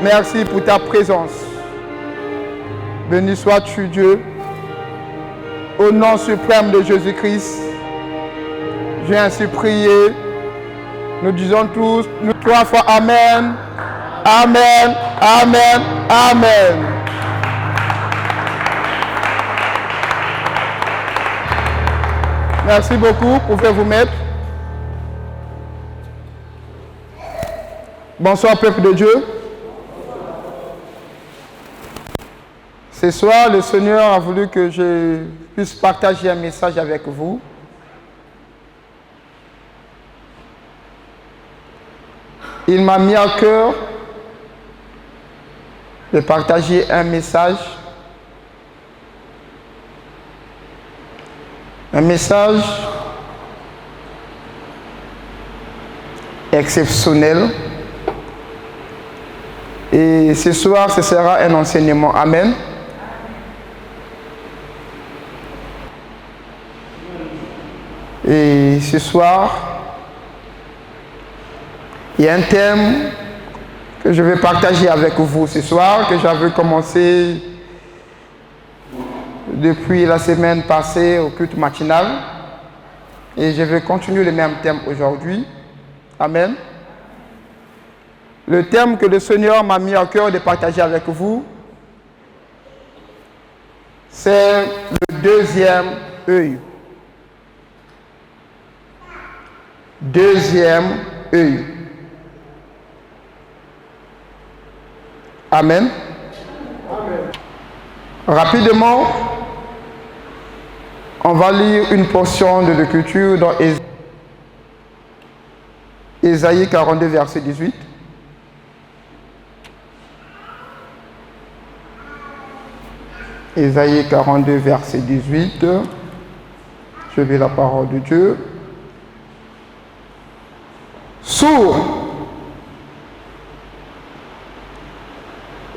Merci pour ta présence. Béni sois-tu, Dieu. Au nom suprême de Jésus-Christ, j'ai ainsi prié. Nous disons tous, nous 3 fois Amen. Amen. Amen. Amen. Merci beaucoup. Vous pouvez vous mettre. Bonsoir, peuple de Dieu. Ce soir, le Seigneur a voulu que je puisse partager un message avec vous. Il m'a mis à cœur de partager un message. Un message exceptionnel. Et ce soir, ce sera un enseignement. Amen. Et ce soir, il y a un thème que je vais partager avec vous ce soir, que j'avais commencé depuis la semaine passée au culte matinal. Et je vais continuer le même thème aujourd'hui. Amen. Le thème que le Seigneur m'a mis à cœur de partager avec vous, c'est le deuxième œil. Deuxième œil. Amen. Amen. Rapidement, on va lire une portion de l'écriture dans Ésaïe 42, verset 18. Ésaïe 42, verset 18. Je lis la parole de Dieu. Sourd,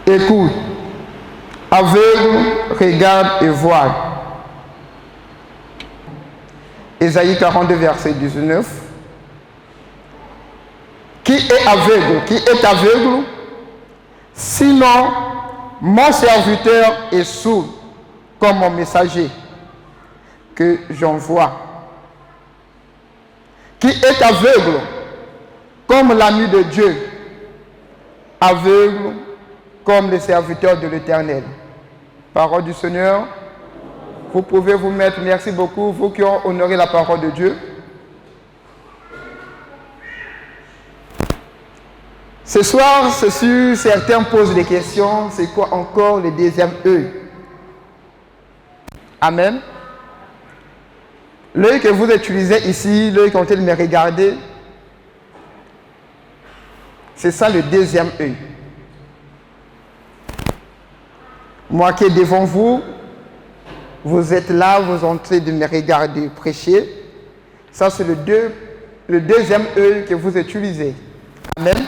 écoute, aveugle, regarde et vois. Ésaïe 42, verset 19. Qui est aveugle? Qui est aveugle? Sinon, mon serviteur est sourd, comme mon messager que j'envoie. Qui est aveugle? Comme l'ami de Dieu, aveugle comme le serviteur de l'Éternel. Parole du Seigneur. Vous pouvez vous mettre. Merci beaucoup, vous qui ont honoré la parole de Dieu. Ce soir, certains posent des questions. C'est quoi encore le deuxième œil? Amen. L'œil que vous utilisez ici, l'œil quand il me regarde, c'est ça le deuxième œil. Moi qui est devant vous, vous êtes là, vous êtes en train de me regarder prêcher. Ça c'est le deuxième œil que vous utilisez. Amen.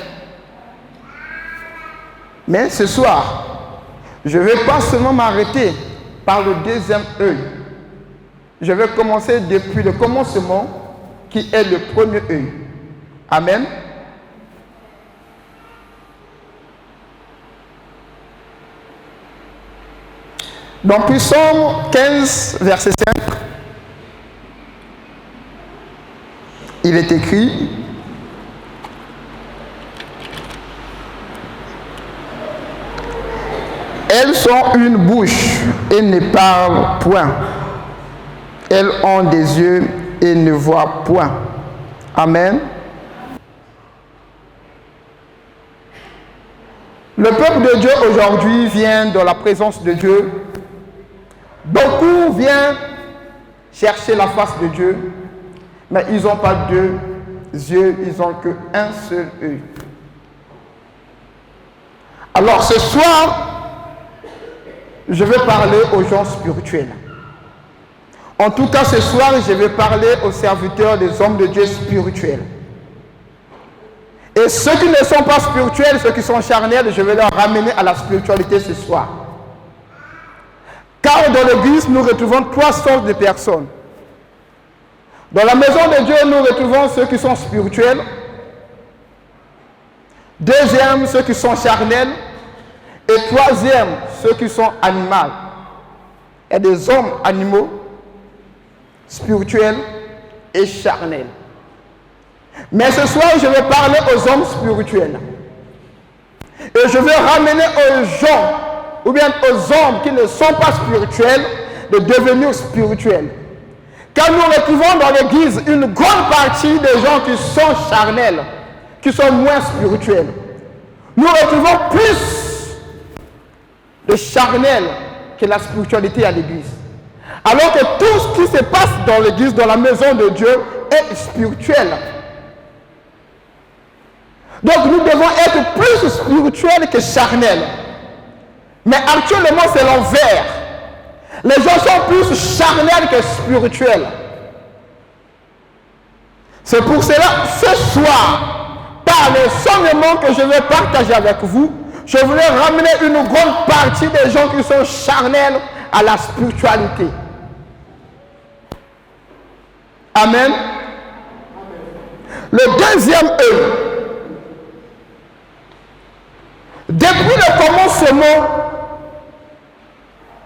Mais ce soir, je ne vais pas seulement m'arrêter par le deuxième œil. Je vais commencer depuis le commencement qui est le premier œil. Amen. Dans Psaume 15, verset 5, il est écrit: elles sont une bouche et ne parlent point. Elles ont des yeux et ne voient point. Amen. Le peuple de Dieu aujourd'hui vient dans la présence de Dieu. Beaucoup viennent chercher la face de Dieu, mais ils n'ont pas deux yeux, ils n'ont qu'un seul œil. Alors ce soir, je vais parler aux gens spirituels. En tout cas, ce soir, je vais parler aux serviteurs des hommes de Dieu spirituels. Et ceux qui ne sont pas spirituels, ceux qui sont charnels, je vais leur ramener à la spiritualité ce soir. Car dans l'église, nous retrouvons 3 sortes de personnes. Dans la maison de Dieu, nous retrouvons ceux qui sont spirituels. Deuxième, ceux qui sont charnels. Et troisième, ceux qui sont animaux. Il y a des hommes animaux, spirituels et charnels. Mais ce soir, je vais parler aux hommes spirituels. Et je vais ramener aux gens, ou bien aux hommes qui ne sont pas spirituels, de devenir spirituels. Car nous retrouvons dans l'église une grande partie des gens qui sont charnels, qui sont moins spirituels. Nous retrouvons plus de charnels que la spiritualité à l'église. Alors que tout ce qui se passe dans l'église, dans la maison de Dieu, est spirituel. Donc nous devons être plus spirituels que charnels. Mais actuellement c'est l'envers. Les gens sont plus charnels que spirituels. C'est pour cela, ce soir, par l'enseignement que je vais partager avec vous, je voulais ramener une grande partie des gens qui sont charnels à la spiritualité. Amen. Le deuxième œil. Depuis le commencement,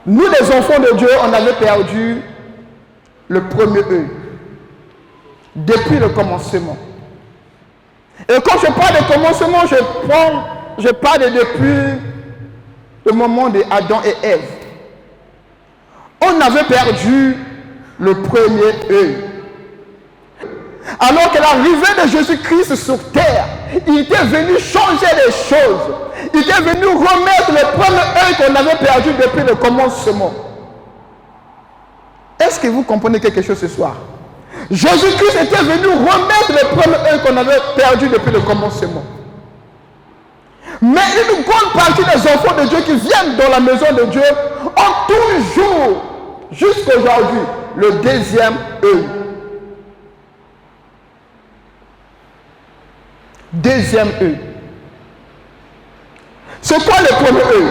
nous les enfants de Dieu, on avait perdu le premier œil. Depuis le commencement. Et quand je parle de commencement, je parle depuis le moment d'Adam et Ève. On avait perdu le premier œil. Alors que l'arrivée de Jésus-Christ sur terre, il était venu changer les choses. Il était venu remettre le premier œil qu'on avait perdu depuis le commencement. Est-ce que vous comprenez quelque chose ce soir? Jésus-Christ était venu remettre le premier œil qu'on avait perdu depuis le commencement. Mais une grande partie des enfants de Dieu qui viennent dans la maison de Dieu ont toujours, jusqu'à aujourd'hui, le deuxième œil. Deuxième œil. C'est quoi le premier œil?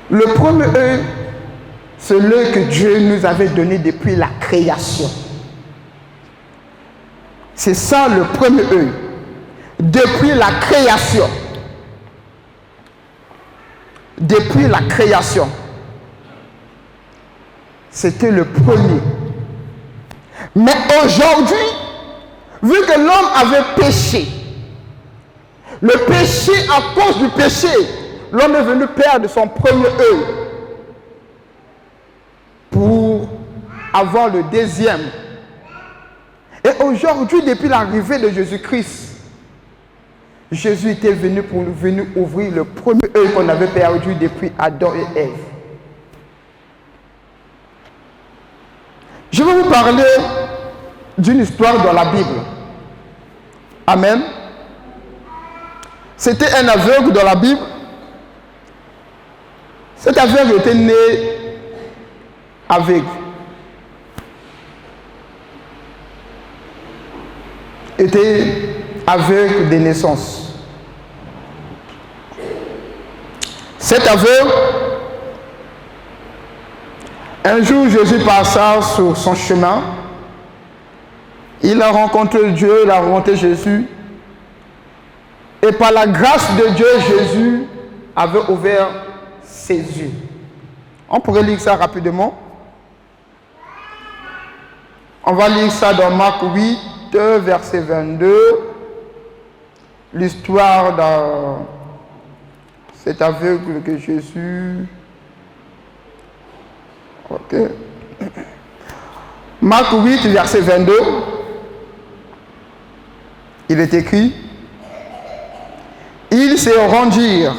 Le premier œil, c'est l'œil que Dieu nous avait donné depuis la création. C'est ça le premier œil. Depuis la création. Depuis la création. C'était le premier. Mais aujourd'hui, vu que l'homme avait péché, le péché, à cause du péché, l'homme est venu perdre son premier œil pour avoir le deuxième. Et aujourd'hui, depuis l'arrivée de Jésus-Christ, Jésus était venu pour venir ouvrir le premier œil qu'on avait perdu depuis Adam et Ève. Je vais vous parler d'une histoire dans la Bible. Amen. C'était un aveugle dans la Bible. Cet aveugle était né aveugle. Était aveugle de naissance. Cet aveugle, un jour Jésus passa sur son chemin. Il a rencontré Dieu, il a rencontré Jésus. Et par la grâce de Dieu, Jésus avait ouvert ses yeux. On pourrait lire ça rapidement. On va lire ça dans Marc 8, verset 22. L'histoire de cet aveugle que Jésus... Ok. Marc 8, verset 22. Il est écrit: ils se rendirent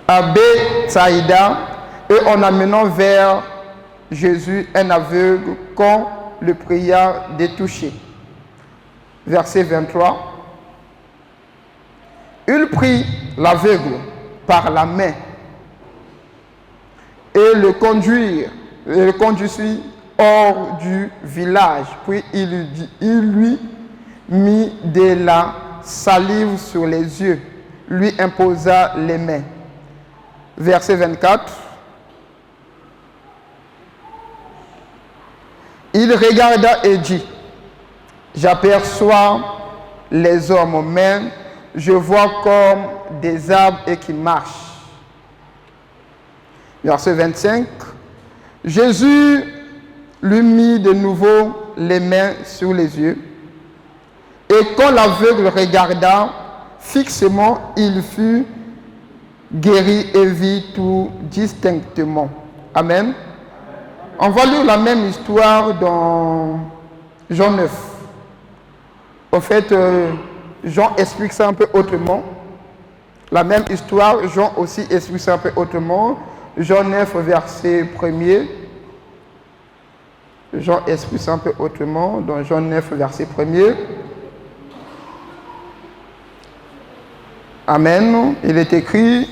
à Bethsaïda et en amenant vers Jésus un aveugle qu'on le pria de toucher. Verset 23. Il prit l'aveugle par la main et le conduisit hors du village. Puis il lui mit de la salive sur les yeux, lui imposa les mains. Verset 24. Il regarda et dit: J'aperçois les hommes, mais je vois comme des arbres et qui marchent. Verset 25. Jésus lui mit de nouveau les mains sur les yeux. Et quand l'aveugle regarda fixement, il fut guéri et vit tout distinctement. Amen. On va lire la même histoire dans Jean 9. En fait, Jean explique ça un peu autrement. La même histoire, Jean aussi explique ça un peu autrement. Jean 9, verset 1er. Jean explique ça un peu autrement dans Jean 9, verset 1er. Amen. Il est écrit,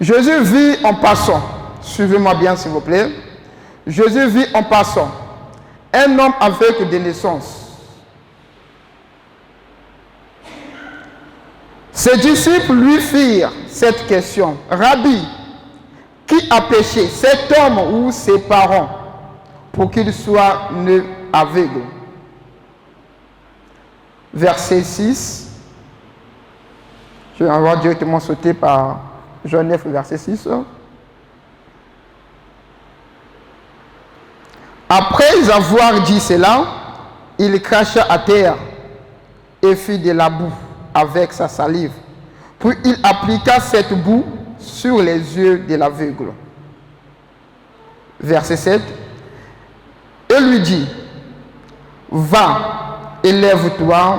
Jésus vit en passant. Suivez-moi bien s'il vous plaît. Jésus vit en passant un homme aveugle de naissance. Ses disciples lui firent cette question. Rabbi, qui a péché, cet homme ou ses parents, pour qu'il soit né aveugle? Verset 6. Je vais avoir directement sauté par Jean 9, verset 6. Après avoir dit cela, il cracha à terre et fit de la boue avec sa salive. Puis il appliqua cette boue sur les yeux de l'aveugle. Verset 7. Et lui dit, va et lève-toi,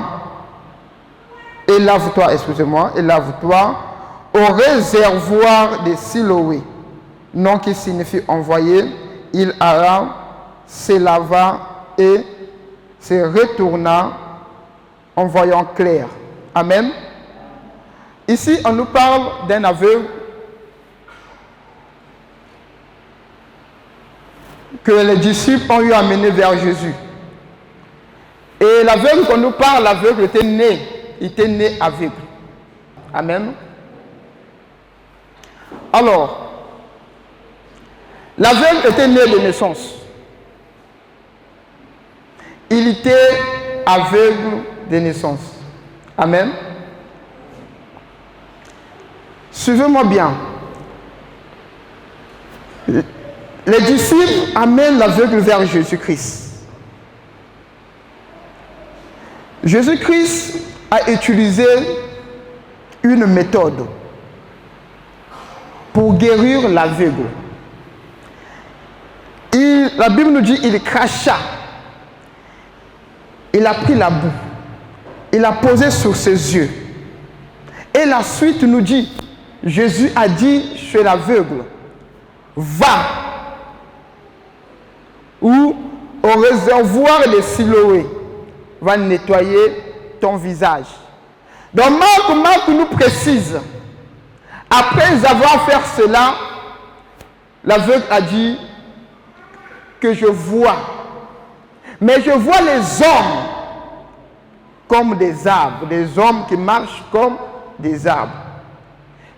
et lave-toi au réservoir de Siloé, nom qui signifie envoyé. Il alla, se lava et se retourna en voyant clair. Amen. Ici, on nous parle d'un aveugle que les disciples ont eu amené vers Jésus. Et l'aveugle qu'on nous parle, l'aveugle était né aveugle. Amen. Alors, l'aveugle était né de naissance. Il était aveugle de naissance. Amen. Suivez-moi bien. Les disciples amènent l'aveugle vers Jésus-Christ. Jésus-Christ a utilisé une méthode pour guérir l'aveugle. La Bible nous dit qu'il cracha. Il a pris la boue. Il a posé sur ses yeux. Et la suite nous dit, Jésus a dit chez l'aveugle, va ou au réservoir de Siloé, va nettoyer ton visage. Donc Marc nous précise, après avoir fait cela, l'aveugle a dit que je vois, mais je vois les hommes comme des arbres, des hommes qui marchent comme des arbres.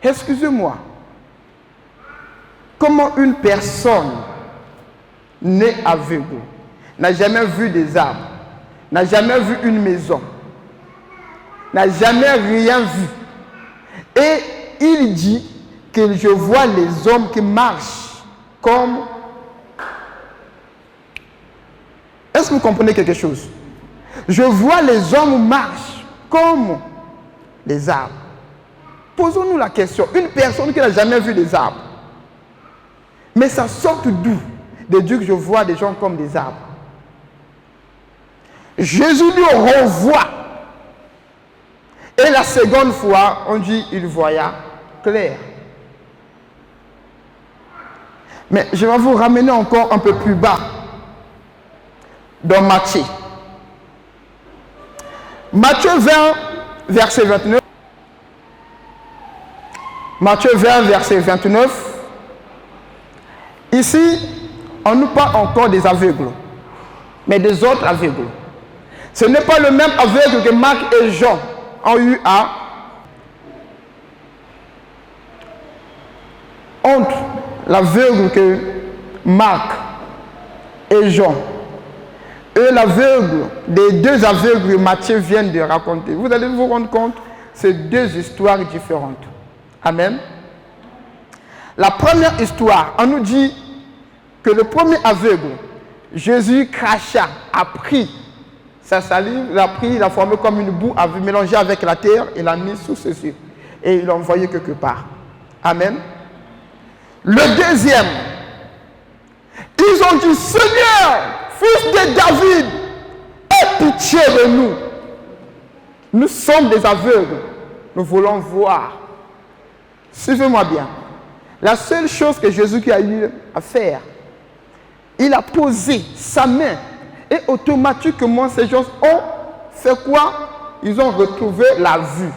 Excusez-moi, comment une personne née aveugle n'a jamais vu des arbres, n'a jamais vu une maison, n'a jamais rien vu, et il dit que je vois les hommes qui marchent comme... Est-ce que vous comprenez quelque chose? Je vois les hommes marchent comme les arbres. Posons-nous la question, une personne qui n'a jamais vu des arbres, mais ça sort d'où de dire que je vois des gens comme des arbres? Jésus lui renvoie. Et la seconde fois, on dit il voya clair. Mais je vais vous ramener encore un peu plus bas dans Matthieu. Matthieu 20, verset 29. Matthieu 20, verset 29. Ici, on nous parle encore des aveugles, mais des autres aveugles. Ce n'est pas le même aveugle que Marc et Jean ont eu à entre l'aveugle que Marc et Jean Et l'aveugle, les deux aveugles que Matthieu vient de raconter, vous allez vous rendre compte, c'est deux histoires différentes. Amen. La première histoire, on nous dit que le premier aveugle, Jésus cracha, a pris sa salive, l'a pris, il l'a formé comme une boue, a mélangé avec la terre et l'a mis sous ses yeux. Et il l'a envoyé quelque part. Amen. Le deuxième, ils ont dit, Seigneur, fils de David, aie pitié de nous. Nous sommes des aveugles, nous voulons voir. Suivez-moi bien. La seule chose que Jésus a eu à faire, il a posé sa main et automatiquement ces gens ont fait quoi? Ils ont retrouvé la vue.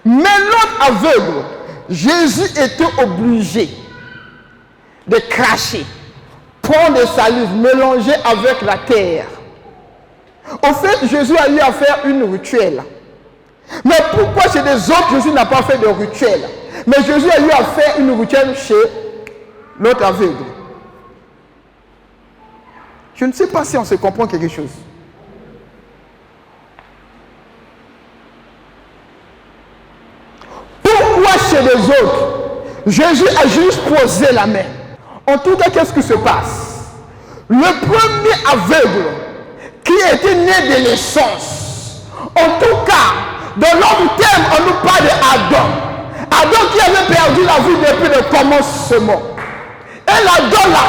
Mais l'autre aveugle, Jésus était obligé de cracher, prendre de salive, mélanger avec la terre. Au fait, Jésus a eu à faire une rituel. Mais pourquoi chez les autres, Jésus n'a pas fait de rituel? Mais Jésus a eu à faire une rituel chez l'autre aveugle. Je ne sais pas si on se comprend quelque chose. Pourquoi chez les autres, Jésus a juste posé la main? En tout cas, qu'est-ce qui se passe? Le premier aveugle qui était né de naissance, en tout cas, dans l'autre terme, on nous parle d'Adam. Adam qui avait perdu la vie depuis le commencement. Et l'Adam là,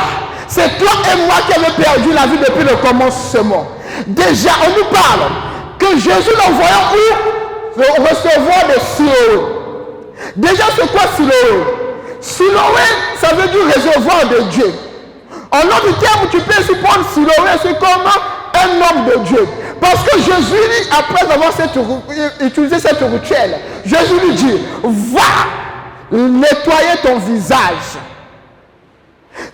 c'est toi et moi qui avons perdu la vie depuis le commencement. Déjà, on nous parle que Jésus l'envoyant où? Recevoir des Siloé. Déjà, c'est quoi Siloé? Siloé, ça veut dire réservoir de Dieu. En autre terme, tu peux aussi prendre Siloé, c'est comme un homme de Dieu. Parce que Jésus, après avoir utilisé cette rituel, Jésus lui dit, va nettoyer ton visage.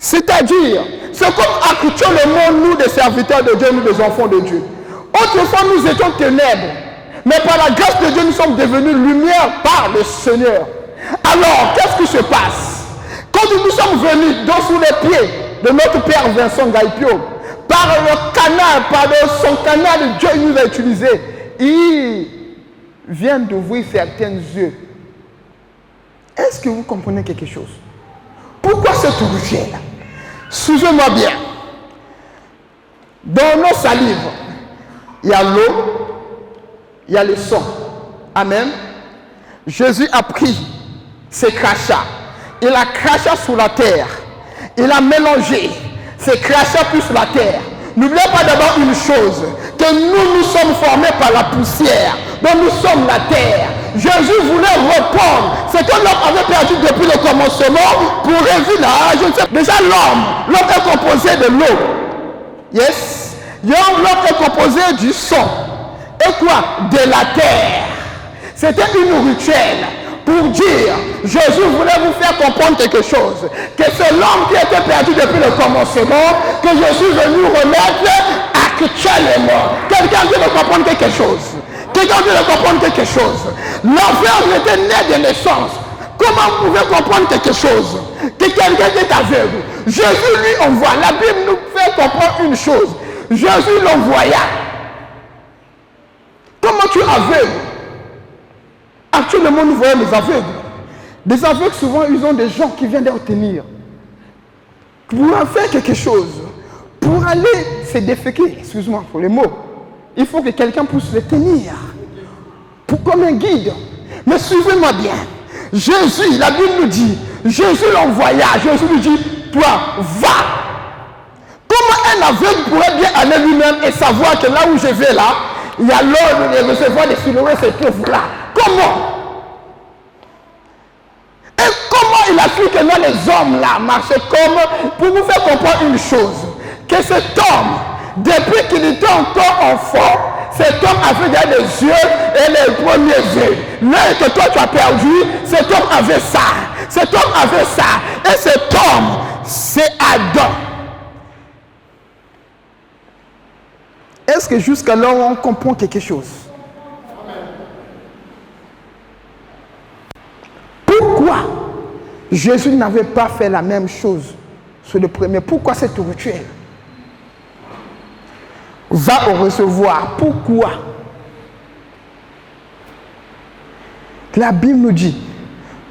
C'est-à-dire, c'est comme actuellement nous, des serviteurs de Dieu, nous des enfants de Dieu. Autrefois, nous étions ténèbres. Mais par la grâce de Dieu, nous sommes devenus lumière par le Seigneur. Alors, qu'est-ce qui se passe? Quand nous sommes venus sous les pieds de notre Père Vincent Gaïpio, par le canal, par son canal, Dieu nous a utilisé. Il vient d'ouvrir certains yeux. Est-ce que vous comprenez quelque chose? Pourquoi cette rituel? Suivez-moi bien. Dans nos salives, il y a l'eau, il y a le sang. Amen. Jésus a pris ses crachats. Il a craché sur la terre. Il a mélangé ses crachats plus la terre. N'oubliez pas d'abord une chose, que nous sommes formés par la poussière, donc nous sommes la terre. Jésus voulait reprendre ce que l'homme avait perdu depuis le commencement pour revivre. Déjà l'homme est composé de l'eau. Yes. L'homme est composé du sang. Et quoi? De la terre. C'était une rituel pour dire, Jésus voulait vous faire comprendre quelque chose, que c'est l'homme qui était perdu depuis le commencement, que je suis venu remettre actuellement. Quelqu'un veut me comprendre quelque chose. Quelqu'un veut me comprendre quelque chose. L'enfer était né de naissance. Comment vous pouvez comprendre quelque chose? Que quelqu'un est aveugle. Jésus lui envoie. La Bible nous fait comprendre une chose. Jésus l'envoya. Comment tu es aveugle? Actuellement, nous voyons les aveugles. Les aveugles, souvent, ils ont des gens qui viennent les retenir. Pour faire quelque chose, pour aller se déféquer, excuse-moi pour les mots, il faut que quelqu'un puisse les tenir. Comme un guide. Mais suivez-moi bien. Jésus, la Bible nous dit, Jésus l'envoya. Jésus lui dit, toi, va. Comment un aveugle pourrait bien aller lui-même et savoir que là où je vais là, il y a l'ordre de recevoir des Siloé, se trouve là. Comment? Et comment il a su que là, les hommes là marchaient comme pour vous faire comprendre une chose, que cet homme, depuis qu'il était encore enfant, cet homme avait déjà des yeux et les premiers yeux. L'œil que toi tu as perdu, cet homme avait ça. Cet homme avait ça. Et cet homme, c'est Adam. Est-ce que jusqu'alors on comprend quelque chose? Pourquoi Jésus n'avait pas fait la même chose sur le premier? Pourquoi cette rituel? va au recevoir. Pourquoi? La Bible nous dit,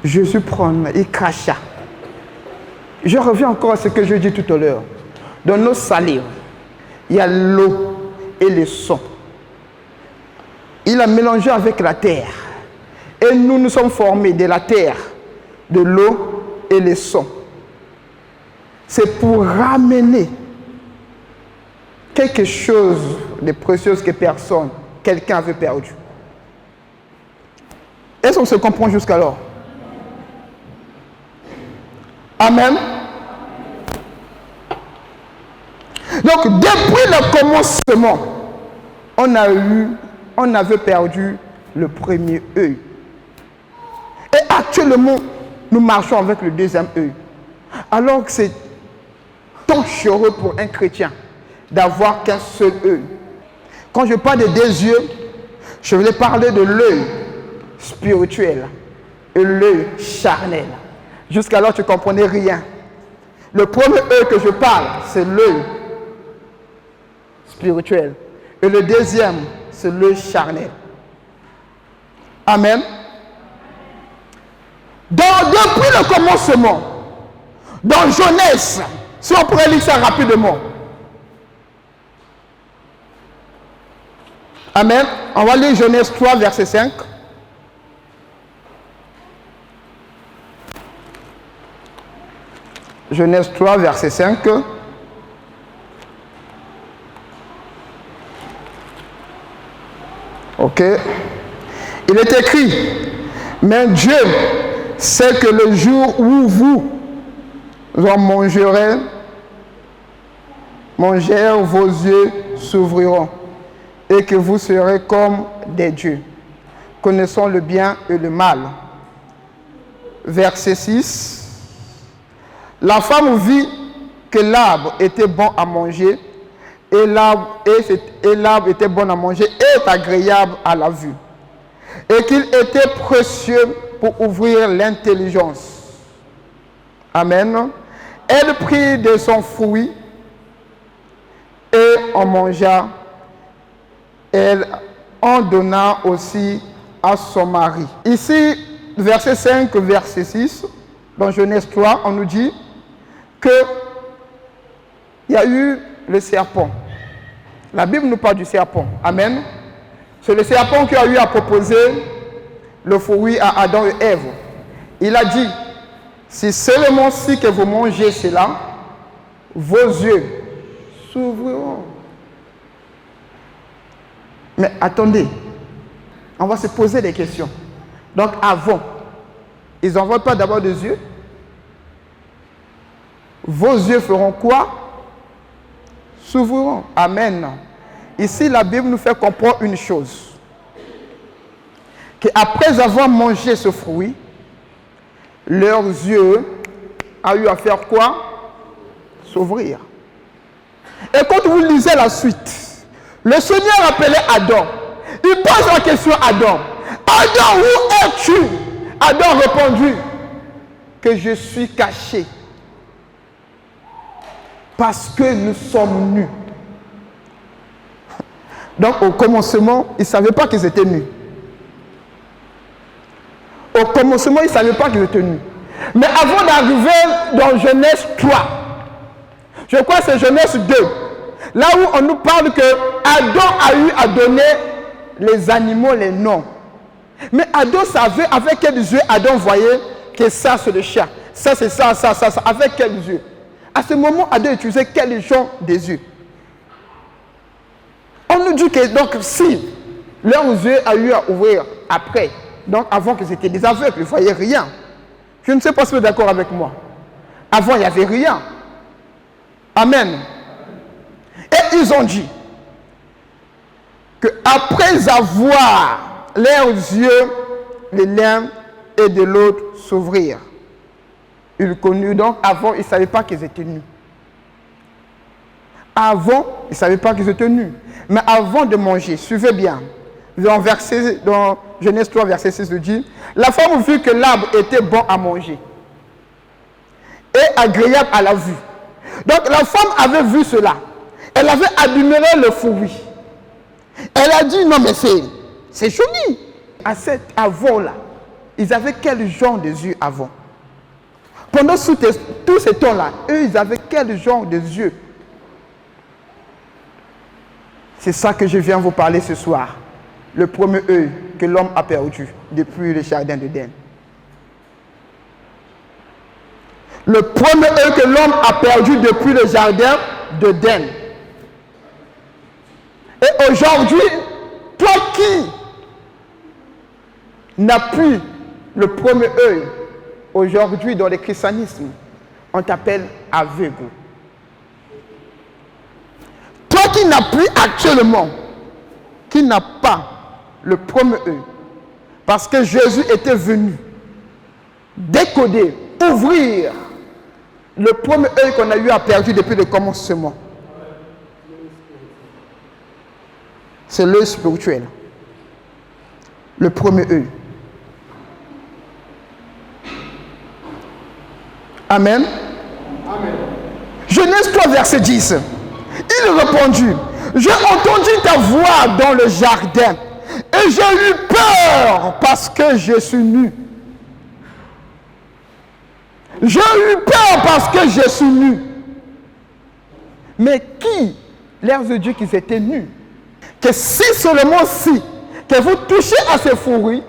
Jésus prend et cracha. Je reviens encore à ce que je dis tout à l'heure. Dans nos salives, il y a l'eau et le sang. Il a mélangé avec la terre. Et nous sommes formés de la terre, de l'eau et le sang. C'est pour ramener quelque chose de précieux que quelqu'un avait perdu. Est-ce qu'on se comprend jusqu'alors? Amen. Donc, depuis le commencement, on avait perdu le premier œil. Et actuellement, nous marchons avec le deuxième œil. Alors que c'est dangereux pour un chrétien d'avoir qu'un seul œil. Quand je parle de deux yeux, je voulais parler de l'œil spirituel et l'œil charnel. Jusqu'alors, tu ne comprenais rien. Le premier œil que je parle, c'est l'œil spirituel. Et le deuxième, c'est l'œil charnel. Amen. Donc, depuis le commencement, dans Genèse, si on pourrait lire ça rapidement. Amen. On va lire Genèse 3, verset 5. Genèse 3, verset 5. Ok. Il est écrit, mais Dieu sait que le jour où vous en mangèrent, vos yeux s'ouvriront et que vous serez comme des dieux, connaissant le bien et le mal. Verset 6. La femme vit que l'arbre était bon à manger et l'arbre était bon à manger et agréable à la vue et qu'il était précieux pour ouvrir l'intelligence. Amen. Elle prit de son fruit et en mangea. Elle en donna aussi à son mari. Ici, verset 5, verset 6, dans Genèse 3, on nous dit qu'il y a eu le serpent. La Bible nous parle du serpent. Amen. C'est le serpent qui a eu à proposer le fruit à Adam et Ève. Il a dit, si seulement si que vous mangez cela, vos yeux s'ouvriront. Mais attendez, on va se poser des questions. Donc avant, ils n'envoient pas d'abord des yeux. Vos yeux feront quoi? S'ouvriront. Amen. Ici, la Bible nous fait comprendre une chose. Qu'après avoir mangé ce fruit, leurs yeux ont eu à faire quoi? S'ouvrir. Et quand vous lisez la suite, le Seigneur appelait Adam. Il pose la question à Adam. Adam, où es-tu? Adam répondit que je suis caché. Parce que nous sommes nus. Donc au commencement, ils ne savaient pas qu'ils étaient nus. Au commencement, ils ne savaient pas qu'ils étaient nus. Mais avant d'arriver dans Genèse 3, je crois que c'est Genèse 2, là où on nous parle que Adam a eu à donner les animaux les noms. Mais Adam savait avec quels yeux Adam voyait que ça c'est le chat, ça c'est ça, avec quels yeux. À ce moment, Adam utilisait quels genre des yeux. On nous dit que donc si leurs yeux ont eu à ouvrir après, donc avant qu'ils étaient des aveugles, ils ne voyaient rien. Je ne sais pas si vous êtes d'accord avec moi. Avant, il n'y avait rien. Amen. Et ils ont dit qu'après avoir leurs yeux, l'un et de l'autre s'ouvrir, ils connurent donc, avant, ils ne savaient pas qu'ils étaient nus. Avant, ils ne savaient pas qu'ils étaient nus. Mais avant de manger, suivez bien, dans Genèse 3, verset 6, il dit, la femme vit que l'arbre était bon à manger et agréable à la vue. Donc la femme avait vu cela. Elle avait admiré le fruit. Elle a dit, non mais c'est joli. Avant là, ils avaient quel genre de yeux avant? Pendant tout ce temps-là, eux, ils avaient quel genre de yeux? C'est ça que je viens vous parler ce soir. Le premier œil que l'homme a perdu depuis le jardin d'Éden. Le premier œil que l'homme a perdu depuis le jardin d'Éden. Et aujourd'hui, toi qui n'as plus le premier œil, aujourd'hui dans le christianisme, on t'appelle aveugle. Toi qui n'as plus actuellement, qui n'a pas le premier œil, parce que Jésus était venu décoder, ouvrir le premier œil qu'on a eu à perdu depuis le commencement. C'est l'œil spirituel. Le premier œil. Amen. Amen. Genèse 3, verset 10. Il répondit, j'ai entendu ta voix dans le jardin et j'ai eu peur parce que je suis nu. J'ai eu peur parce que je suis nu. Mais qui, l'air de Dieu qu'ils étaient nus? Que si seulement si, que vous touchez à ces fruits,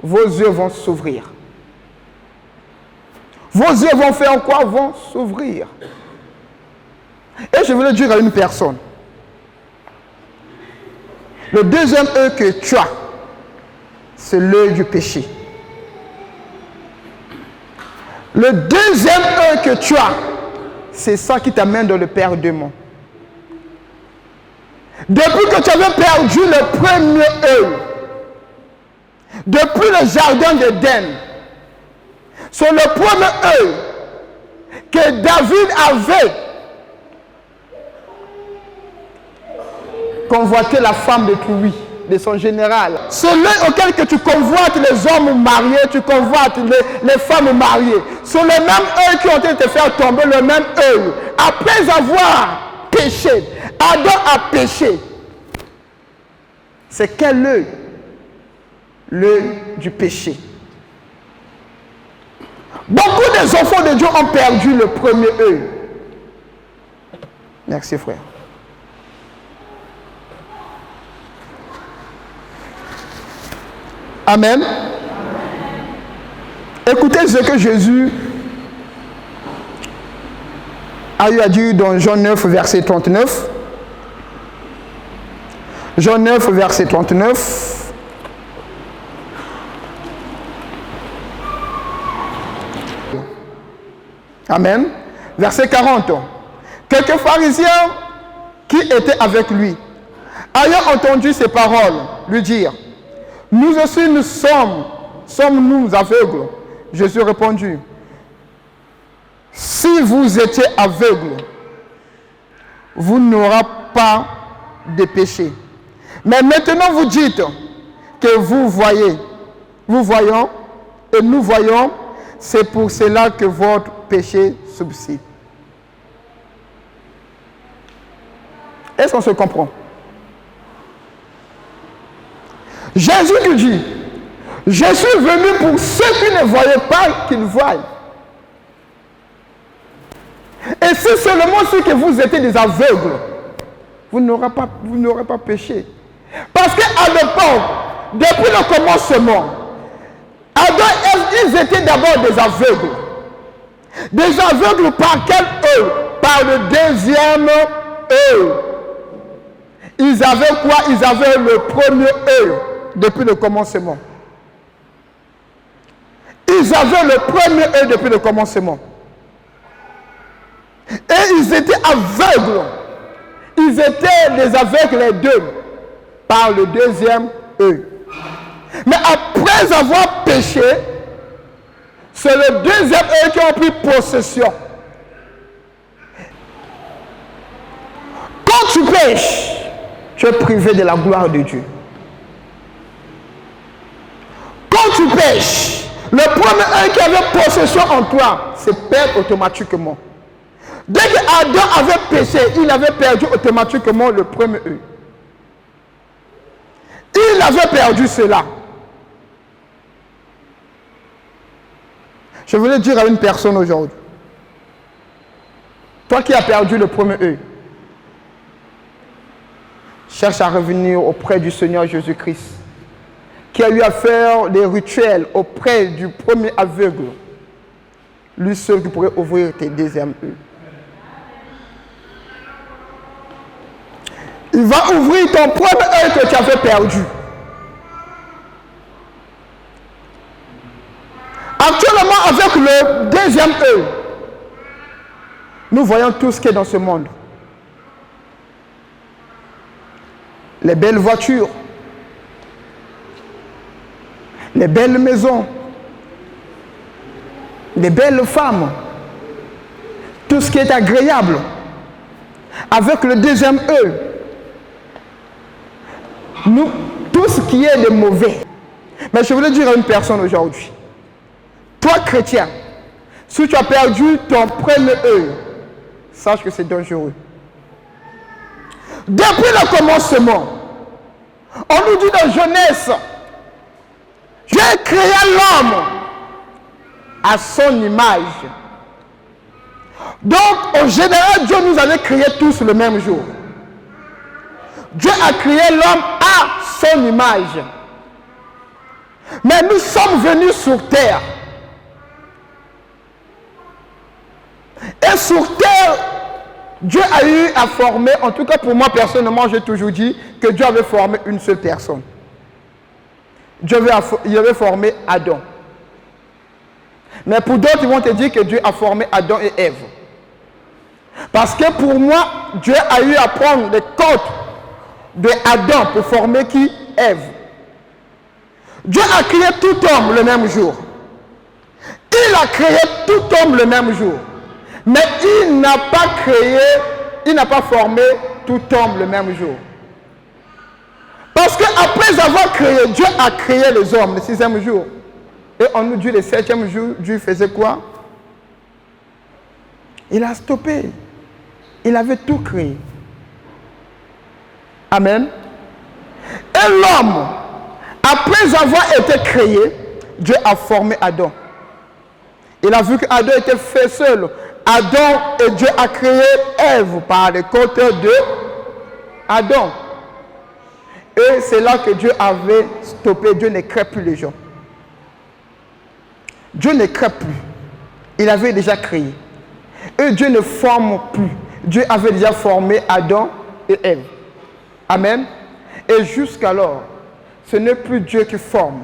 vos yeux vont s'ouvrir. Vos yeux vont faire quoi? Vont s'ouvrir. Et je voulais dire à une personne, le deuxième œil que tu as, c'est l'œil du péché. Le deuxième œil que tu as, c'est ça qui t'amène dans le perdement. Depuis que tu avais perdu le premier œil, depuis le jardin d'Éden, c'est le premier œil que David avait convoité la femme de Touy, de son général. C'est l'œil auquel que tu convoites les hommes mariés, tu convoites les femmes mariées. C'est le même œil qui ont été te faire tomber, le même œil. Après avoir péché, Adam a péché. C'est quel œil? L'œil du péché. Beaucoup des enfants de Dieu ont perdu le premier œil. Merci frère. Amen. Écoutez ce que Jésus a eu à dire dans Jean 9, verset 39. Jean 9, verset 39. Amen. Verset 40. Quelques pharisiens qui étaient avec lui, ayant entendu ces paroles, lui dirent, nous aussi nous sommes-nous aveugles? Jésus répondit, si vous étiez aveugles, vous n'aurez pas de péché. Mais maintenant vous dites que vous voyons, et nous voyons, c'est pour cela que votre péché subsiste. Est-ce qu'on se comprend? Jésus lui dit, je suis venu pour ceux qui ne voyaient pas qu'ils voient. Et si seulement ceux que vous étiez des aveugles, vous n'aurez pas péché. Parce qu'à l'époque, depuis le commencement, Adam, ils étaient d'abord des aveugles. Des aveugles par quel œil? Par le deuxième œil. Ils avaient quoi? Ils avaient le premier œil depuis le commencement. Ils avaient le premier œil depuis le commencement. Et ils étaient aveugles. Ils étaient des aveugles les deux par le deuxième œil. Mais après avoir péché, c'est le deuxième œil qui a pris possession. Quand tu pêches, tu es privé de la gloire de Dieu. Quand tu pêches, le premier œil qui avait possession en toi se perd automatiquement. Dès qu'Adam avait péché, il avait perdu automatiquement le premier œil. Il avait perdu cela. Je voulais dire à une personne aujourd'hui, toi qui as perdu le premier œil, cherche à revenir auprès du Seigneur Jésus-Christ, qui a eu à faire des rituels auprès du premier aveugle, lui seul qui pourrait ouvrir tes deuxièmes yeux. Il va ouvrir ton premier œil que tu avais perdu. Actuellement, avec le deuxième œil, nous voyons tout ce qui est dans ce monde. Les belles voitures, les belles maisons, les belles femmes, tout ce qui est agréable. Avec le deuxième œil, nous, tout ce qui est de mauvais. Mais je voulais dire à une personne aujourd'hui, toi chrétien, si tu as perdu ton premier œil, sache que c'est dangereux. Depuis le commencement, on nous dit dans Genèse, j'ai créé l'homme à son image. Donc, en général, Dieu nous avait créés tous le même jour. Dieu a créé l'homme à son image. Mais nous sommes venus sur terre. Et sur terre, Dieu a eu à former, en tout cas pour moi personnellement, j'ai toujours dit que Dieu avait formé une seule personne. Il avait formé Adam. Mais pour d'autres, ils vont te dire que Dieu a formé Adam et Ève. Parce que pour moi, Dieu a eu à prendre les côtes de Adam pour former qui? Ève. Dieu a créé tout homme le même jour. Il a créé tout homme le même jour. Mais il n'a pas créé, il n'a pas formé tout homme le même jour. Parce qu'après avoir créé, Dieu a créé les hommes le 6e jour. Et on nous dit le 7e jour, Dieu faisait quoi? Il a stoppé. Il avait tout créé. Amen. Et l'homme, après avoir été créé, Dieu a formé Adam. Il a vu qu'Adam était fait seul. Adam et Dieu a créé Ève par les côtes de Adam. Et c'est là que Dieu avait stoppé. Dieu ne crée plus les gens. Dieu ne crée plus. Il avait déjà créé. Et Dieu ne forme plus. Dieu avait déjà formé Adam et Ève. Amen. Et jusqu'alors, ce n'est plus Dieu qui forme,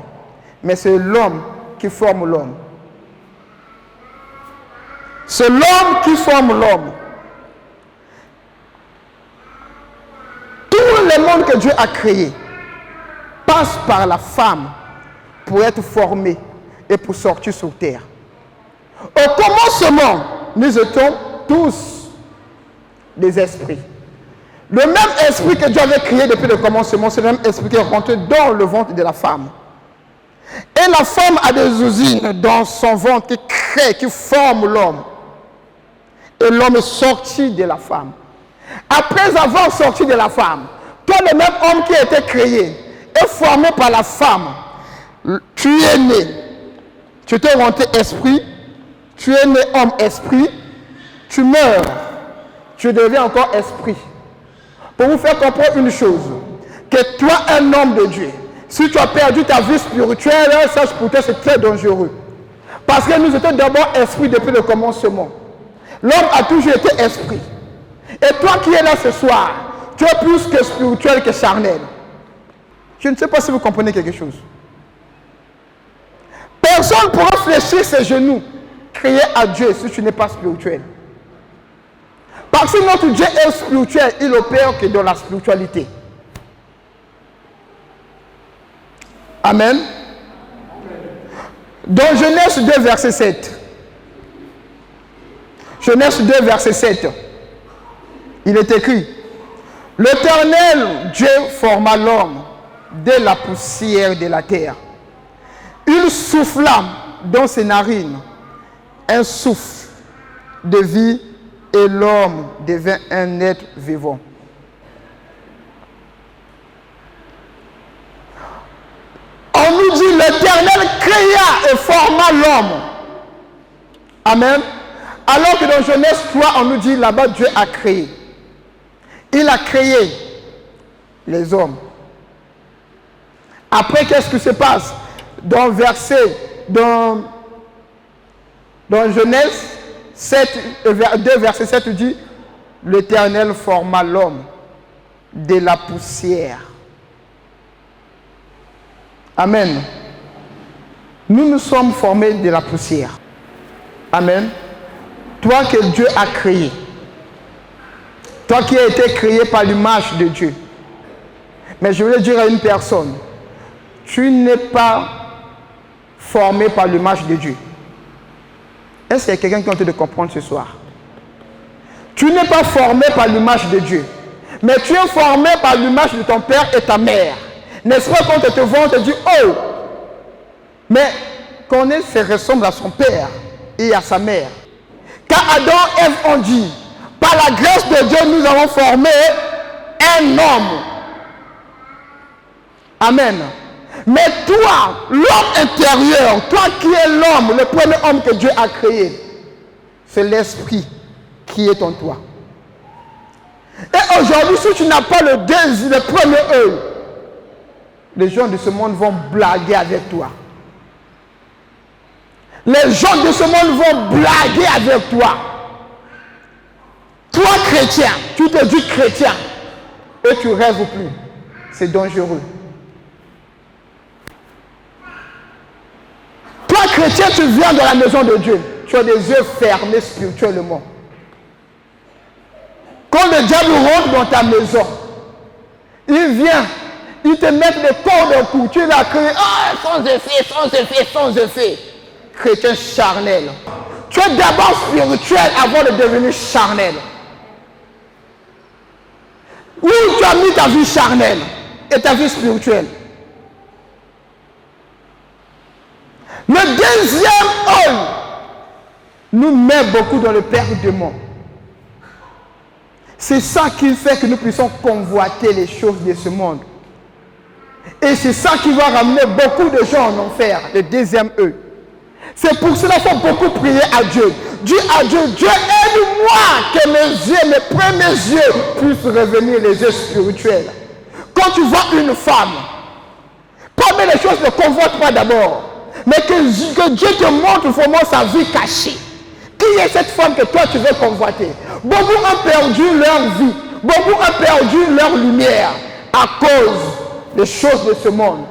mais c'est l'homme qui forme l'homme. C'est l'homme qui forme l'homme. Tout le monde que Dieu a créé passe par la femme pour être formé et pour sortir sur terre. Au commencement, nous étions tous des esprits. Le même esprit que Dieu avait créé depuis le commencement, c'est le même esprit qui est rentré dans le ventre de la femme. Et la femme a des usines dans son ventre qui créent, qui forment l'homme. Et l'homme est sorti de la femme. Après avoir sorti de la femme, toi, le même homme qui a été créé et formé par la femme, tu es né. Tu t'es rentré esprit, tu es né homme esprit, tu meurs, tu deviens encore esprit. Pour vous faire comprendre une chose, que toi, un homme de Dieu, si tu as perdu ta vie spirituelle, ça pour toi c'est très dangereux. Parce que nous étions d'abord esprits depuis le commencement. L'homme a toujours été esprit. Et toi qui es là ce soir, tu es plus que spirituel que charnel. Je ne sais pas si vous comprenez quelque chose. Personne ne pourra fléchir ses genoux, crier à Dieu si tu n'es pas spirituel. Parce que notre Dieu est spirituel, il opère que dans la spiritualité. Amen. Dans Genèse 2, verset 7. Genèse 2, verset 7. Il est écrit: l'Éternel Dieu forma l'homme de la poussière de la terre. Il souffla dans ses narines un souffle de vie et l'homme devint un être vivant. On nous dit l'Éternel créa et forma l'homme. Amen. Alors que dans Genèse 3, on nous dit là-bas, Dieu a créé. Il a créé les hommes. Après, qu'est-ce qui se passe? Dans Genèse 2, verset 7, il dit, l'Éternel forma l'homme de la poussière. Amen. Nous sommes formés de la poussière. Amen. Toi que Dieu a créé. Toi qui as été créé par l'image de Dieu. Mais je voulais dire à une personne, tu n'es pas formé par l'image de Dieu. Est-ce qu'il y a quelqu'un qui a envie de comprendre ce soir? Tu n'es pas formé par l'image de Dieu. Mais tu es formé par l'image de ton père et ta mère. N'est-ce pas quand on te voit, on te dit, oh! Mais quand on se ressemble à son père et à sa mère. Quand Adam et Ève ont dit, par la grâce de Dieu, nous avons formé un homme. Amen. Mais toi, l'homme intérieur, toi qui es l'homme, le premier homme que Dieu a créé, c'est l'esprit qui est en toi. Et aujourd'hui, si tu n'as pas le premier œil, les gens de ce monde vont blaguer avec toi. Les gens de ce monde vont blaguer avec toi. Toi, chrétien, tu te dis chrétien et tu rêves plus. C'est dangereux. Toi, chrétien, tu viens de la maison de Dieu. Tu as des yeux fermés spirituellement. Quand le diable rentre dans ta maison, il vient, il te met des cordes au cou. Tu vas crier, ah, sans effet, sans effet, sans effet. Chrétien charnel. Tu es d'abord spirituel avant de devenir charnel. Où tu as mis ta vie charnelle et ta vie spirituelle? Le deuxième œil nous met beaucoup dans le perdiement. C'est ça qui fait que nous puissions convoiter les choses de ce monde. Et c'est ça qui va ramener beaucoup de gens en enfer, le deuxième œil. C'est pour cela qu'il faut beaucoup prier à Dieu. Dis à Dieu, Dieu aide-moi que mes premiers yeux puissent revenir les yeux spirituels. Quand tu vois une femme, combien de choses ne convoite pas d'abord, mais que Dieu te montre vraiment sa vie cachée. Qui est cette femme que toi tu veux convoiter? Beaucoup ont perdu leur vie, beaucoup ont perdu leur lumière à cause des choses de ce monde.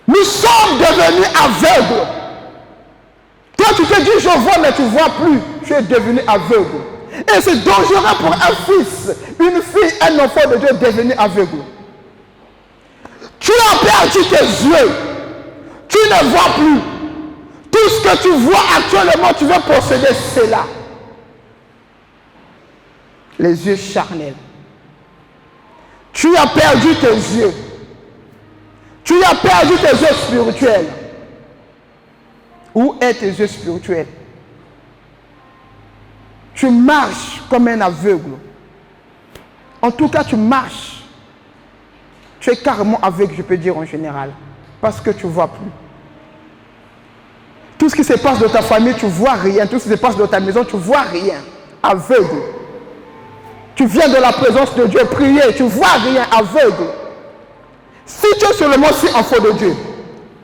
Nous sommes devenus aveugles. Toi, tu te dis, je vois, mais tu ne vois plus. Tu es devenu aveugle. Et c'est dangereux pour un fils, une fille, un enfant de Dieu devenu aveugle. Tu as perdu tes yeux. Tu ne vois plus. Tout ce que tu vois actuellement, tu veux posséder cela. Les yeux charnels. Tu as perdu tes yeux. Tu as perdu tes yeux spirituels. Où est tes yeux spirituels? Tu marches comme un aveugle. En tout cas, tu marches. Tu es carrément aveugle, je peux dire en général. Parce que tu ne vois plus. Tout ce qui se passe dans ta famille, tu ne vois rien. Tout ce qui se passe dans ta maison, tu ne vois rien. Aveugle. Tu viens de la présence de Dieu prier, tu ne vois rien, aveugle. Si tu es seulement si enfant de Dieu,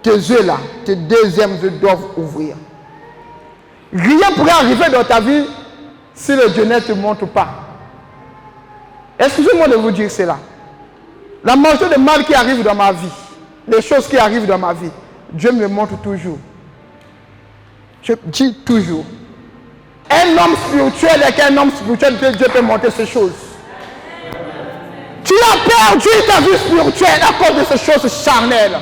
tes yeux là, tes deuxièmes yeux doivent ouvrir. Rien ne pourrait arriver dans ta vie si le Dieu ne te montre pas. Excusez-moi de vous dire cela. La majorité des mal qui arrivent dans ma vie, les choses qui arrivent dans ma vie, Dieu me montre toujours. Je dis toujours. Un homme spirituel avec un homme spirituel, Dieu peut montrer ces choses. Tu as perdu ta vie spirituelle à cause de ces choses charnelles.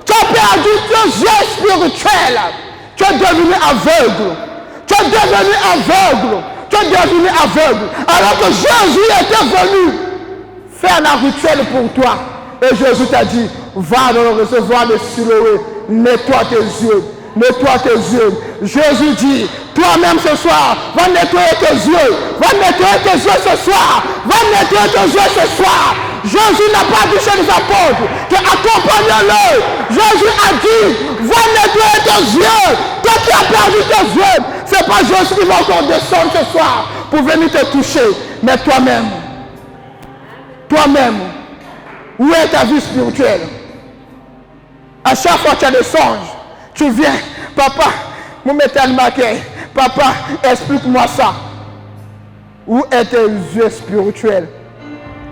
Tu as perdu tes yeux spirituels. Tu es devenu aveugle. Tu es devenu aveugle. Tu es devenu aveugle. Alors que Jésus était venu faire la rituel pour toi. Et Jésus t'a dit, va dans le réservoir de Siloé, nettoie tes yeux. Nettoie tes yeux. Jésus dit, Toi-même ce soir, va nettoyer tes yeux. Va nettoyer tes yeux ce soir. Va nettoyer tes yeux ce soir. Jésus n'a pas dit chez les apôtres que accompagne-le. Jésus a dit, va nettoyer tes yeux. Toi qui as perdu tes yeux, c'est pas Jésus qui va encore descendre ce soir pour venir te toucher. Mais toi-même, où est ta vie spirituelle? À chaque fois que tu as des songes, tu viens, papa, vous mettez le maquet. Papa, explique-moi ça. Où est tes yeux spirituels?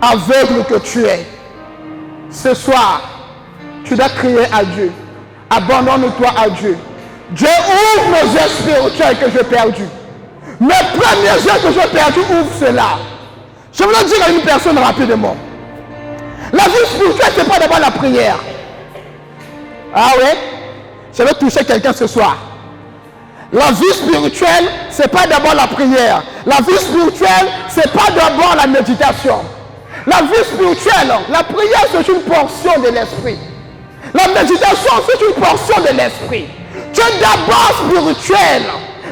Aveugle que tu es. Ce soir, tu dois crier à Dieu. Abandonne-toi à Dieu. Dieu, ouvre mes yeux spirituels que j'ai perdus. Mes premiers yeux que j'ai perdus, ouvre cela. Je voulais dire à une personne rapidement. La vie spirituelle, ce n'est pas d'abord la prière. Ah ouais? Je vais toucher quelqu'un ce soir. La vie spirituelle, ce n'est pas d'abord la prière. La vie spirituelle, ce n'est pas d'abord la méditation. La vie spirituelle, la prière, c'est une portion de l'esprit. La méditation, c'est une portion de l'esprit. Tu es d'abord spirituel,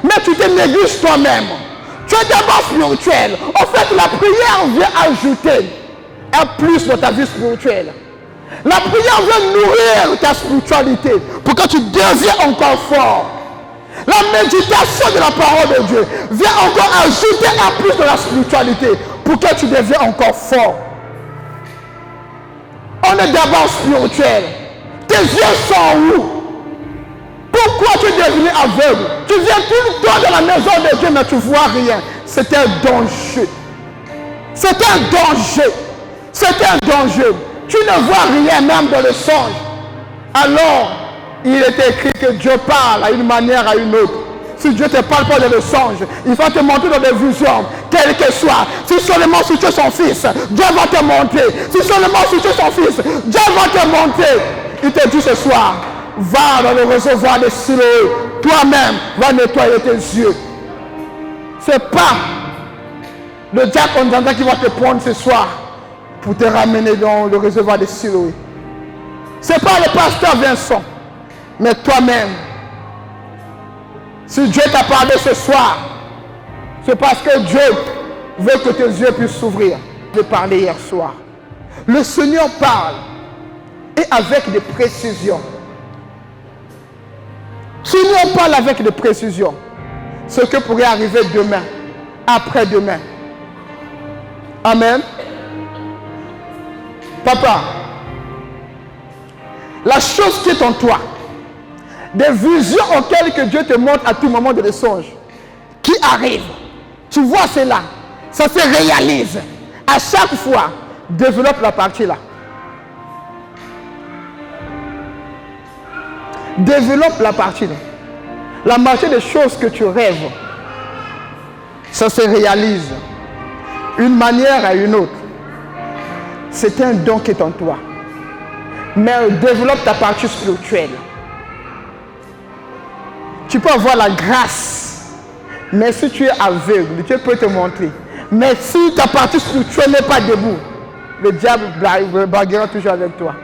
mais tu te négliges toi-même. Tu es d'abord spirituel. En fait, la prière vient ajouter un plus dans ta vie spirituelle. La prière vient nourrir ta spiritualité pour que tu deviennes encore fort. La méditation de la parole de Dieu vient encore ajouter un plus de la spiritualité pour que tu deviennes encore fort. On est d'abord spirituel. Tes yeux sont où? Pourquoi tu es devenu aveugle? Tu viens tout le temps dans la maison de Dieu mais tu ne vois rien. C'est un danger. C'est un danger. C'est un danger. Tu ne vois rien même dans le songe. Alors, il est écrit que Dieu parle à une manière, à une autre. Si Dieu ne te parle pas dans le songe, il va te montrer dans des visions, quel que soit. Si seulement si tu es son fils, Dieu va te montrer. Si seulement si tu es son fils, Dieu va te montrer. Il te dit ce soir, va dans le réservoir de Siloé. Toi-même, va nettoyer tes yeux. Ce n'est pas le diable qui va te prendre ce soir pour te ramener dans le réservoir de Siloé. Ce n'est pas le pasteur Vincent, mais toi-même. Si Dieu t'a parlé ce soir, c'est parce que Dieu veut que tes yeux puissent s'ouvrir. Je parlais hier soir. Le Seigneur parle et avec des précisions. Le Seigneur parle avec des précisions. Ce que pourrait arriver demain, après-demain. Amen. Papa, la chose qui est en toi, des visions auxquelles que Dieu te montre à tout moment de les songes, qui arrivent, tu vois cela, ça se réalise. À chaque fois, développe la partie là. Développe la partie là. La moitié des choses que tu rêves, ça se réalise. Une manière à une autre. C'est un don qui est en toi. Mais développe ta partie spirituelle. Tu peux avoir la grâce. Mais si tu es aveugle, Dieu peut te montrer. Mais si ta partie spirituelle n'est pas debout, le diable bagarrera toujours avec toi.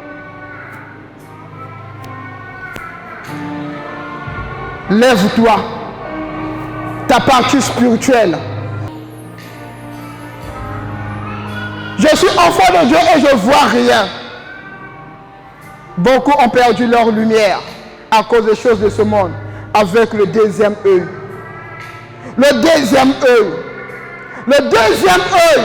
Lève-toi. Ta partie spirituelle. Je suis enfant de Dieu et je ne vois rien. Beaucoup ont perdu leur lumière à cause des choses de ce monde avec le deuxième œil. Le deuxième œil. Le deuxième œil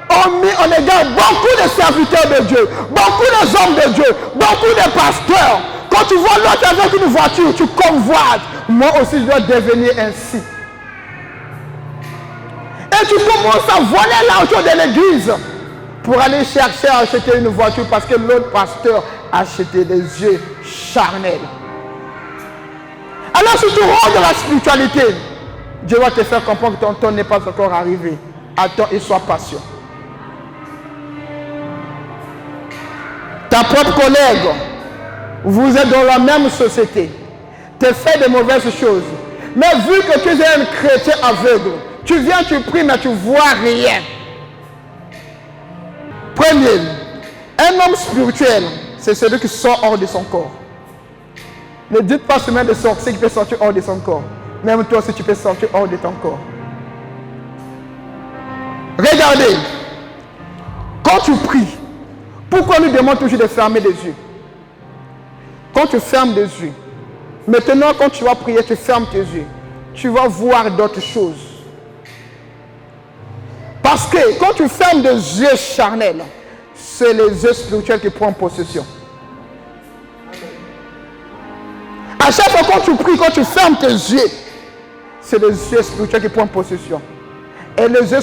ont mis en égard beaucoup de serviteurs de Dieu, beaucoup d'hommes de Dieu, beaucoup de pasteurs. Quand tu vois l'autre avec une voiture, tu convoites. Moi aussi, je dois devenir ainsi. Et tu commences à voler l'argent de l'église pour aller chercher à acheter une voiture parce que l'autre pasteur a acheté des yeux charnels. Alors si tu rentres dans la spiritualité, Dieu va te faire comprendre que ton temps n'est pas encore arrivé. Attends et sois patient. Ta propre collègue, vous êtes dans la même société, te fait de mauvaises choses. Mais vu que tu es un chrétien aveugle, tu viens, tu pries, mais tu ne vois rien. Premier, un homme spirituel, c'est celui qui sort hors de son corps. Ne dites pas semaine de sorcier qui peut sortir hors de son corps. Même toi aussi, tu peux sortir hors de ton corps. Regardez, quand tu pries, pourquoi on nous demande toujours de fermer les yeux? Quand tu fermes les yeux, maintenant quand tu vas prier, tu fermes tes yeux. Tu vas voir d'autres choses. Parce que quand tu fermes des yeux charnels, c'est les yeux spirituels qui prennent possession. À chaque fois quand tu pries, quand tu fermes tes yeux, c'est les yeux spirituels qui prennent possession. Et les yeux,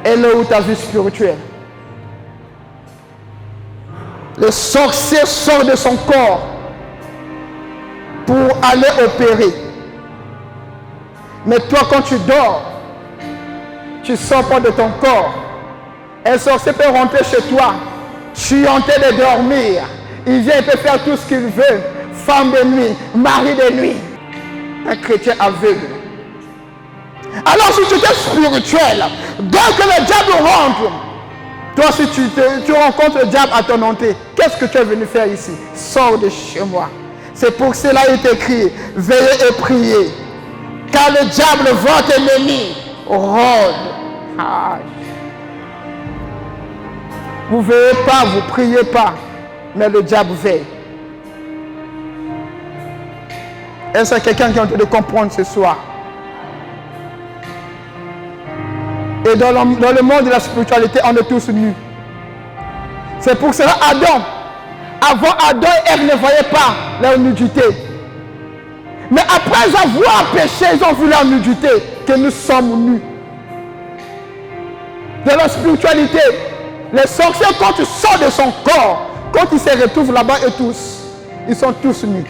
elle est où ta vie spirituelle? Le sorcier sort de son corps pour aller opérer. Mais toi, quand tu dors, tu ne sors pas de ton corps. Un sorcier peut rentrer chez toi. Tu es en train de dormir. Il vient, il peut faire tout ce qu'il veut. Femme de nuit, mari de nuit. Un chrétien aveugle. Alors si tu es spirituel, dès que le diable rentre, toi si tu rencontres le diable à ton entrée, qu'est-ce que tu es venu faire ici? Sors de chez moi. C'est pour cela qu'il est écrit, veillez et priez. Car le diable, votre ennemi, rôde. Vous ne veillez pas, vous ne priez pas, mais le diable veille. Est-ce que quelqu'un qui est en train de comprendre ce soir? Et dans le monde de la spiritualité, on est tous nus. C'est pour cela Adam, avant Adam et Ève ne voyaient pas leur nudité. Mais après avoir péché, ils ont vu leur nudité, que nous sommes nus. Dans la spiritualité, les sorciers, quand tu sors de son corps, quand ils se retrouvent là-bas et tous, ils sont tous nus.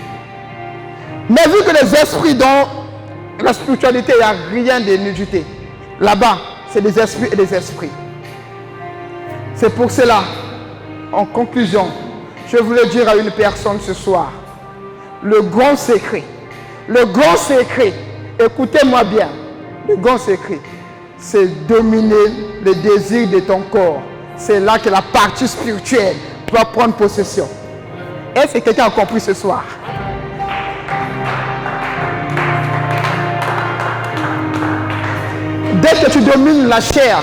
Mais vu que les esprits dans la spiritualité, il n'y a rien de nudité. Là-bas, c'est des esprits et des esprits. C'est pour cela, en conclusion, je voulais dire à une personne ce soir, le grand secret, écoutez-moi bien, le grand secret, c'est dominer le désir de ton corps. C'est là que la partie spirituelle va prendre possession. Est-ce que quelqu'un a compris ce soir? Dès que tu domines la chair,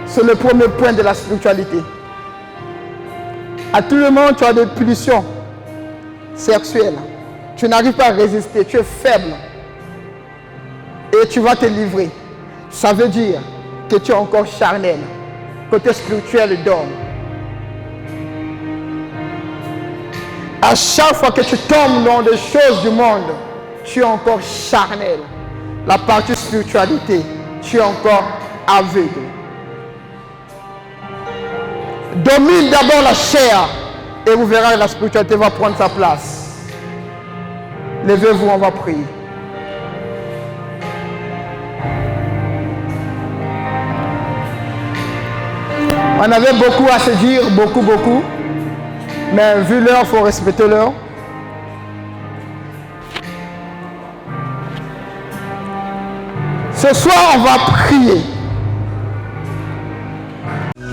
c'est le premier point de la spiritualité. À tout le monde, tu as des pulsions sexuelles. Tu n'arrives pas à résister, tu es faible. Et tu vas te livrer. Ça veut dire que tu es encore charnel. Côté spirituel d'homme. À chaque fois que tu tombes dans des choses du monde, tu es encore charnel. La partie spiritualité, tu es encore aveugle. Domine d'abord la chair et vous verrez la spiritualité va prendre sa place. Levez-vous, on va prier. On avait beaucoup à se dire, beaucoup. Mais vu l'heure, il faut respecter l'heure. Ce soir, on va prier. Nous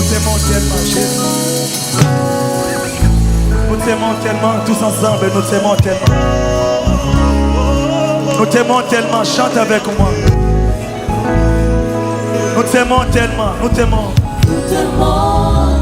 t'aimons tellement, Jésus. Nous t'aimons tellement, tous ensemble, nous t'aimons tellement. Nous t'aimons tellement, chante avec moi. Nous t'aimons tellement, nous t'aimons. Nous t'aimons.